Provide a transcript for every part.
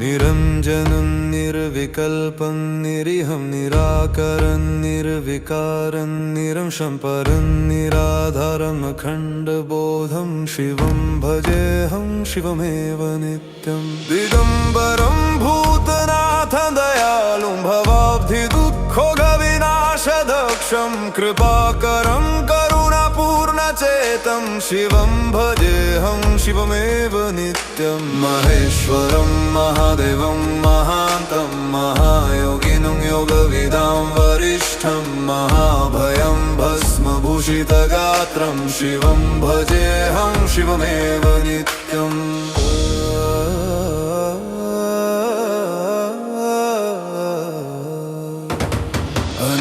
निरञ्जनं निर्विकल्पं निरीहं निराकरं निर्विकारं निरंशं परं निराधारम् अखण्डबोधं शिवं भजेऽहं शिवमेव नित्यं दिगम्बरं भूतनाथं दयालुं भवाब्धिदुःखोगविनाशदक्षं कृपाकरं करुणापूर्णचेतं शिवं भजेऽहं शिवमेव नित्यं महेश्वरं महादेवं महान्तं महायोगिनं योगविदां वरिष्ठं महाभयं भस्मभूषितगात्रं शिवं भजेऽहं शिवमेव नित्यम्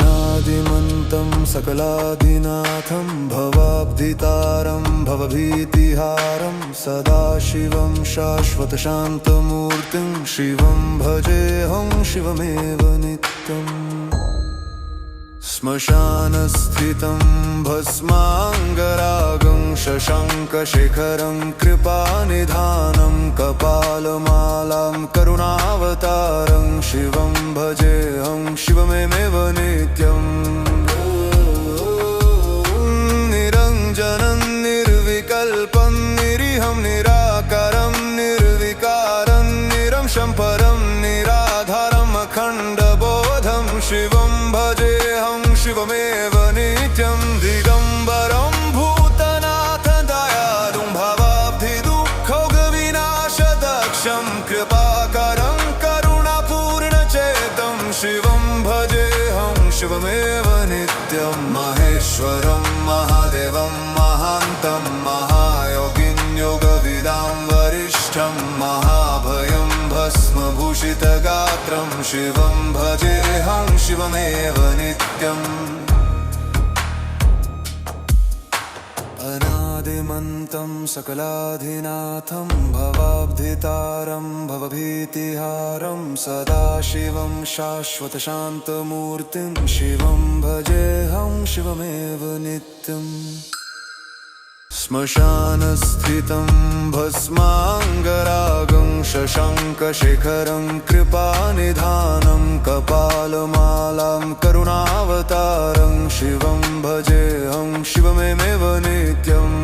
अनादिमन्तं सकलादिनाथं भवाब्धितारं भवभीतिहारं सदाशिवं शाश्वतशान्तमूर्तिं शिवं भजेऽहं शिवमेव नित्यम् श्मशानस्थितं भस्माङ्गरागं शशाङ्कशेखरं कृपानिधानं कपालमालां करुणावतारं शिवं भजेऽहं शिवमेव नित्यम् निरञ्जनं निर्विकल्पं निरीहं निराकारं निर्विकारं निरंशं परं निराधारम् अखण्डबोधं शिवं भजेऽहं शिवमेव नित्यं दिगम्बरं भूतनाथं दयालुं भवाब्धिदुःखोगविनाशदक्षं कृपाकरं करुणापूर्णचेतं शिवं भजेऽहं शिवमेव नित्यं महेश्वरं महादेवं महान्तं महायोगिं योगविदां वरिष्ठं महाभयं भस्मभूषितगात्रं शिवं भजेऽहं शिवमेव नित्यम् अनादिमन्तं सकलाधिनाथं भवाब्धितारं भवभीतिहारं सदाशिवं शाश्वतशान्तमूर्तिं शिवं भजेऽहं शिवमेव नित्यम् श्मशानस्थितं भस्माङ्गरागं शशाङ्कशेखरं कृपानिधानं कपालमालां करुणावतारं शिवं भजेऽहं शिवमेव नित्यम्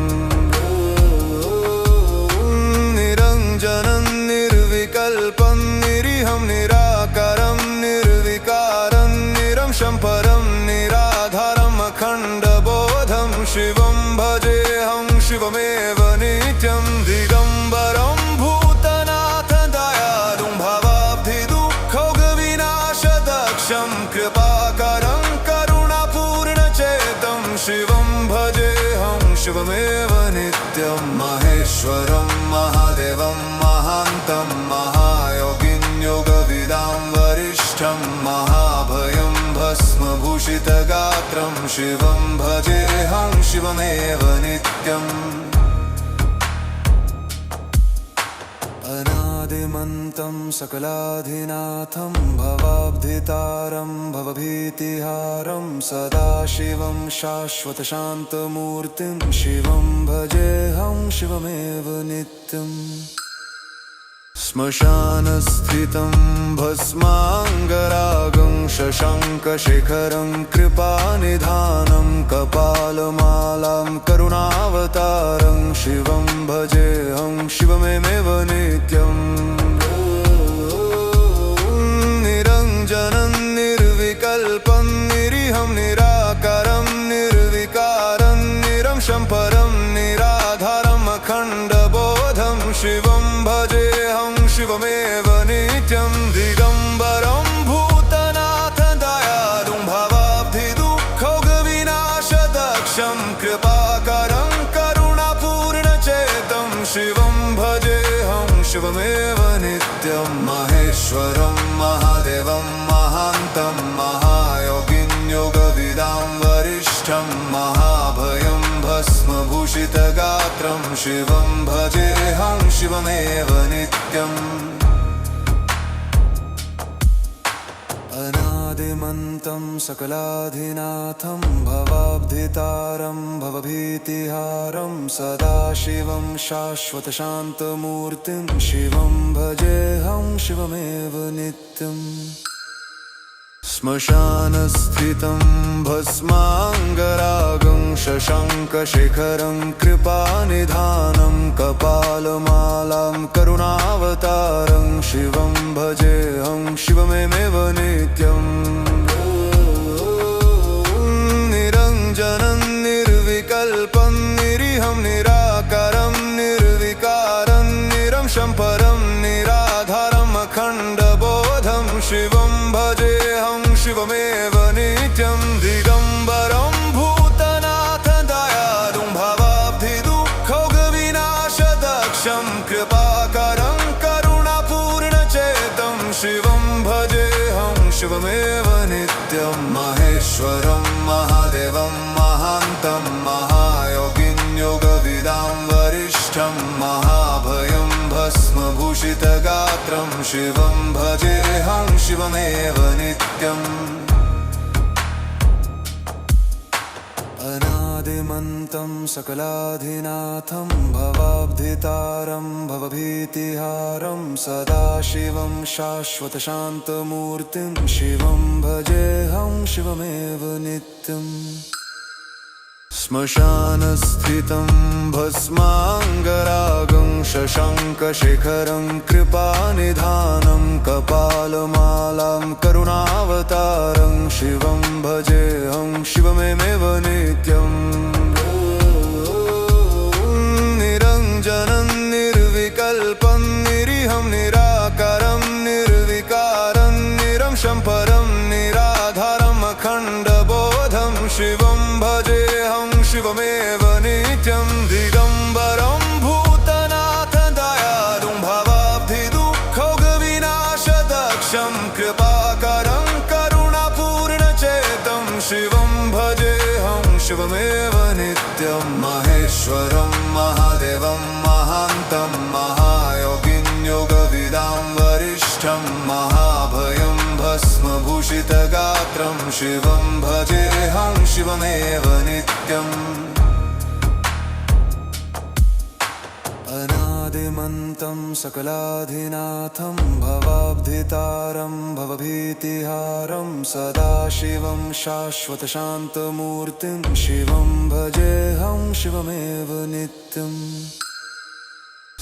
निरञ्जनं निर्विकल्पं निरीहं निराकारं निर्विकारं निरंशं परं निराधारम् अखण्डबोधं शिवं भजेऽहं शिवमेव नित्यं दिगम्बरं भूतनाथं दयालुं भवाब्धिदुःखोगविनाशदक्षं कृपाकरं करुणापूर्णचेतं शिवं भजेऽहं शिवमेव नित्यं महेश्वरं महादेवं महान्तं महायोगिं योगविदां वरिष्ठं महाभयं भस्मभूषितगात्रं शिवं भजेऽहं शिवमेव नित्यम् अनादिमन्तं सकलाधिनाथं भवाब्धितारं भवभीतिहारं सदाशिवं शाश्वतशान्तमूर्तिं शिवं भजेऽहं शिवमेव नित्यम् श्मशानस्थितं भस्माङ्गरागं शशाङ्कशेखरं कृपानिधानं कपालमालां करुणावतारं शिवं भजेऽहं शिवमेव नित्यम् निरञ्जनं निर्विकल्पं निरीहं निराकारं निर्विकारं निरंशं परं निराधारम् अखण्डबोधं शिवं भजेऽहं शिवमेव नित्यं दिगम्बरं भूतनाथं दयालुं भवाब्धिदुःखोगविनाशदक्षं कृपाकरं करुणापूर्णचेतं शिवं भजेऽहं शिवमेव नित्यं महेश्वरं महादेवं महान्तं महायोगिं योगविदां वरिष्ठं महाभयं भस्मभूषितगात्रं शिवं भजेऽहं शिवमेव नित्यम् अनादिमन्तं अनादिमन्तं सकलाधिनाथं भवाब्धितारं भवभीतिहारं सदाशिवं शाश्वतशान्तमूर्तिं शिवं भजेऽहं शिवमेव नित्यम् श्मशानस्थितं भस्माङ्गरागं शशाङ्कशेखरं कृपानिधानं कपालमालां करुणावतारं शिवं भजेऽहं शिवमेव नित्यम् निरञ्जनं निर्विकल्पं निरीहं निराकारं निर्विकारं निरंशं परं निराधारम् अखण्डबोधं शिवं भजेऽहं शिवमेव नित्यं दिगम्बरं भूतनाथ दयालुं भवाब्धिदुःखविनाशदक्षं कृपाकरं करुणापूर्णचेतं शिवं भजेऽहं शिवमेव नित्यं माहेश्वरं महादेवं महान्तं महायोगिं योगविदां वरिष्ठं महाभयं भस्मभूषितगात्रं शिवं भजेऽहं शिवमेव नित्यम् अनादिमन्तं सकलाधिनाथं भवाब्धितारं भवभीतिहारं सदाशिवं शाश्वतशान्तमूर्तिं शिवं भजेऽहं शिवमेव नित्यम् श्मशानस्थितं भस्माङ्गरागं शशाङ्कशेखरं कृपानिधानं कपालमालां करुणावतारं शिवं भजेऽहं शिवमेव नित्यम् निरञ्जनं निर्विकल्पं निरीहं निराकारं निर्विकारं निरंशं परं निराधारम् अखण्डबोधं शिवं भजेऽहं शिवमेव नित्यं दिगम्बरं भूतनाथ दयालुं भवाब्धिदुःखविनाशदक्षं कृपाकरं करुणापूर्णचेतं शिवं भजेऽहं शिवमेव नित्यं माहेश्वरं महादेवं महान्तं महायोगिं योगविदां वरिष्ठं महाभयं भस्मभूषितगात्रं शिवं भजेऽहं शिवमेव नित्यम् अनादिमन्तं सकलाधिनाथं भवाब्धितारं भवभीतिहारं सदाशिवं शाश्वतशान्तमूर्तिं शिवं भजेऽहं शिवमेव नित्यम्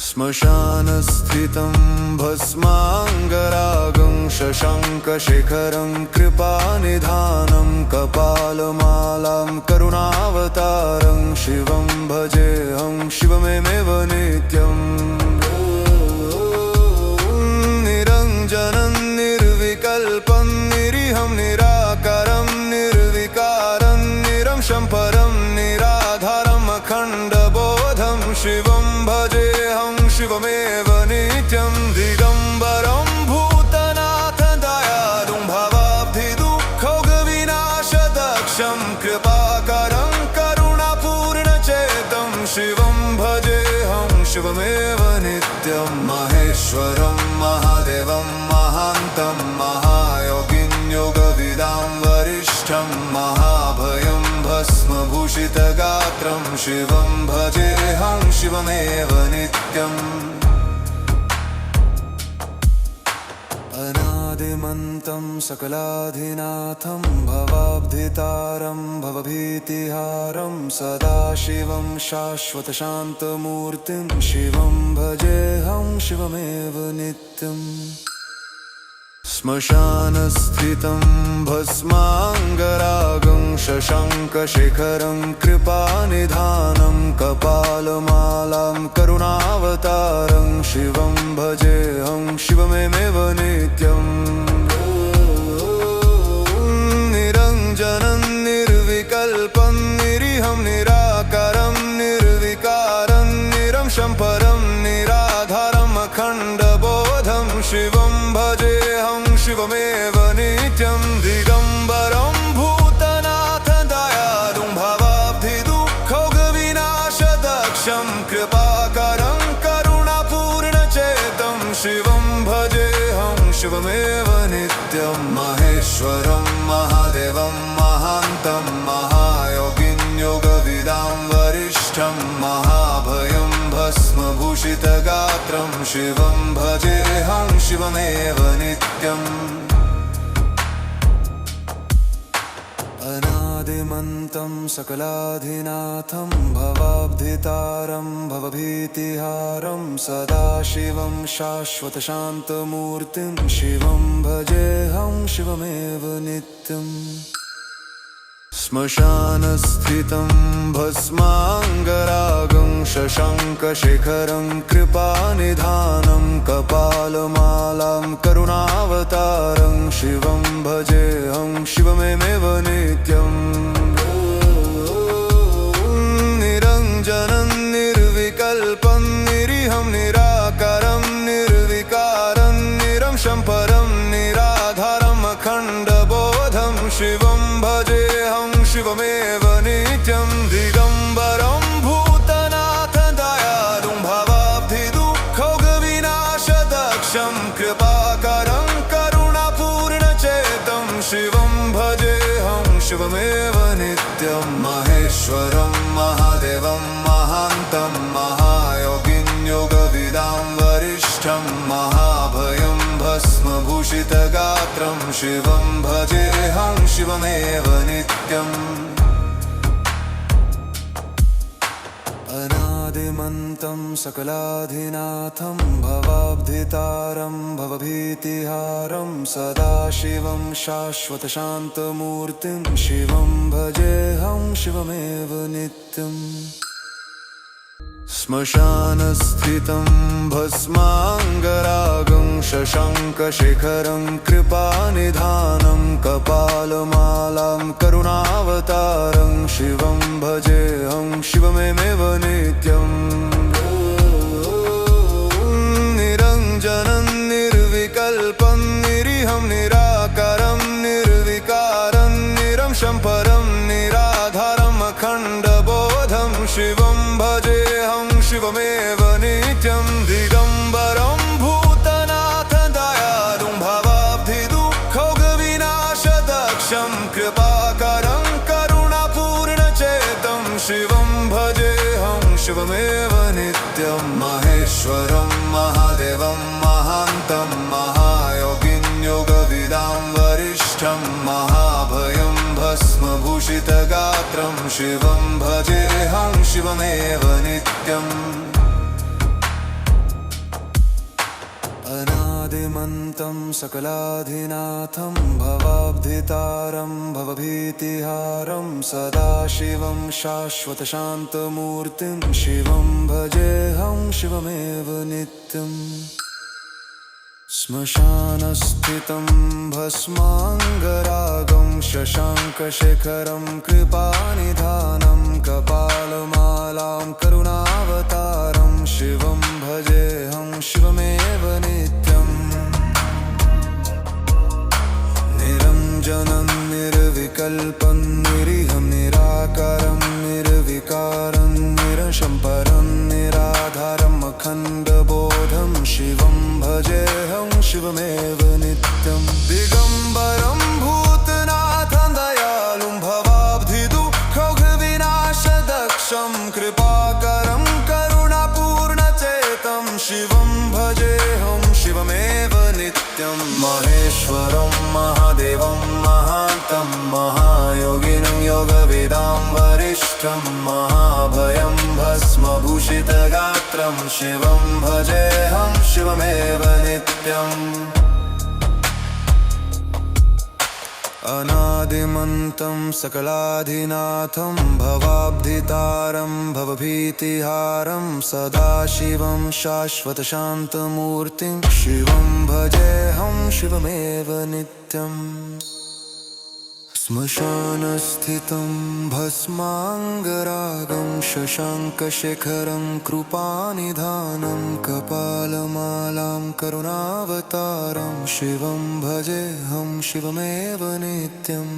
श्मशानस्थितं भस्माङ्गरागं शशाङ्कशेखरं कृपानिधानं कपालमालां करुणावतारं शिवं भजेऽहं शिवमेव नित्यम् निरञ्जनं निर्विकल्पं निरीहं निराकारं निर्विकारं निरंशं परं निराधारम् अखण्डबोधं शिवं भजेऽहं शिवमेव नित्यं दिगम्बरं भूतनाथ दयालुं भवाब्धिदुःखविनाशदक्षं कृपाकरं करुणापूर्णचेतं शिवं भजेऽहं शिवमेव नित्यं माहेश्वरं महादेवं महान्तं महायोगिं योगविदां वरिष्ठं महाभयं भस्मभूषितगात्रं शिवं भजेऽहं शिवमेव नित्यम् अनादिमन्तं सकलाधिनाथं भवाब्धितारं भवभीतिहारं सदाशिवं शाश्वतशान्तमूर्तिं शिवं भजेऽहं शिवमेव नित्यम् श्मशानस्थितं भस्माङ्गरागं शशाङ्कशेखरं कृपानिधानं कपालमालां करुणावतारं शिवं भजेऽहं शिवमेव नित्यम् निरञ्जनं निर्विकल्पं निरीहं निराकारं निर्विकारं निरंशं परं निराधारम् अखण्डबोधं शिवं भजेऽहं शिवमेव नित्यं दिगम्बरं भूतनाथ दयालुं भवाब्धिदुःखविनाशदक्षं कृपाकरं करुणापूर्णचेतं शिवं भजेऽहं शिवमेव नित्यं माहेश्वरं महेश्वरं महादेवं महान्तं महायोगिं योगविदां वरिष्ठं महाभयं भस्मभूषितगात्रं शिवं भजेऽहं शिवमेव नित्यम् अनादिमन्तं सकलाधिनाथं भवाब्धितारं भवभीतिहारं सदाशिवं शाश्वतशान्तमूर्तिं शिवं भजेऽहं शिवमेव नित्यम् श्मशानस्थितं भस्माङ्गरागं शशाङ्कशेखरं कृपानिधानं कपालमालां करुणावतारं शिवं भजेऽहं शिवमेव नित्यम् निरञ्जनं निर्विकल्पं निरीहं निराकारं निर्विकारं निरंशं परं निराधारम् अखण्डबोधं शिवं भजेऽहं शिवमेव नित्यं दिगम्बरं भूतनाथ दयालुं भवाब्धिदुःखविनाशदक्षं कृपाकरं करुणापूर्णचेतं शिवं भजेऽहं शिवमेव नित्यं महेश्वरं महादेवं महान्तं महायोगिं योगविदां वरिष्ठं महाभयं भस्मभूषितगात्रं शिवं भजेऽहं शिवमेव नित्यम् अनादिमन्तं सकलाधिनाथं भवाब्धितारं भवभीतिहारं सदाशिवं शाश्वतशान्तमूर्तिं शिवं भजेऽहं शिवमेव नित्यम् श्मशानस्थितं भस्माङ्गरागं शशाङ्कशेखरं कृपानिधानं कपालमालां करुणावतारं शिवं भजेऽहं शिवमेव नित्यम् निरञ्जनं निर्विकल्पं निरीहं निराकारं निर्विकारं निरंशं परं निराधारम् अखण्डबोधं शिवं भजेऽहं शिवमेव नित्यं दिगम्बरं भूतनाथ दयालुं भवाब्धिदुःखविनाशदक्षं कृपाकरं करुणापूर्णचेतं शिवं भजेऽहं शिवमेव नित्यं महेश्वरं महादेवं महान्तं महायोगिं योगविदां वरिष्ठं महाभयं भस्मभूषितगात्रं शिवं भजेऽहं शिवमेव नित्यम् अनादिमन्तं सकलाधिनाथं भवाब्धितारं भवभीतिहारं सदाशिवं शाश्वतशान्तमूर्तिं शिवं भजेऽहं शिवमेव नित्यम् श्मशानस्थितं भस्माङ्गरागं शशाङ्कशेखरं कृपानिधानं कपालमालां करुणावतारं शिवं भजेऽहं शिवमेव नित्यम् निरञ्जनं निर्विकल्पं निरीहं निराकारं निर्विकारं निरंशं परं निराधारम् अखण्डबोधं शिवं भजेऽहं शिवमेव नित्यं दिगम्बरं भूतनाथं दयालुं भवाब्धिदुःखविनाशदक्षं कृपाकरं करुणापूर्णचेतं शिवं भजेऽहं शिवमेव नित्यं महेश्वरं महादेवं महान्तं महायोगिनं योगविदां वरिष्ठं महाभयं भस्मभूषितगात्रं शिवं भजेऽहं शिवमेव नित्यम् अनादिमन्तं सकलाधिनाथं भवाब्धितारं भवभीतिहारं सदाशिवं शाश्वतशान्तमूर्तिं शिवं भजेऽहं शिवमेव नित्यम् श्मशानस्थितं भस्माङ्गरागं शशाङ्कशेखरं कृपानिधानं कपालमालां करुणावतारं शिवं भजेऽहं शिवमेव नित्यम्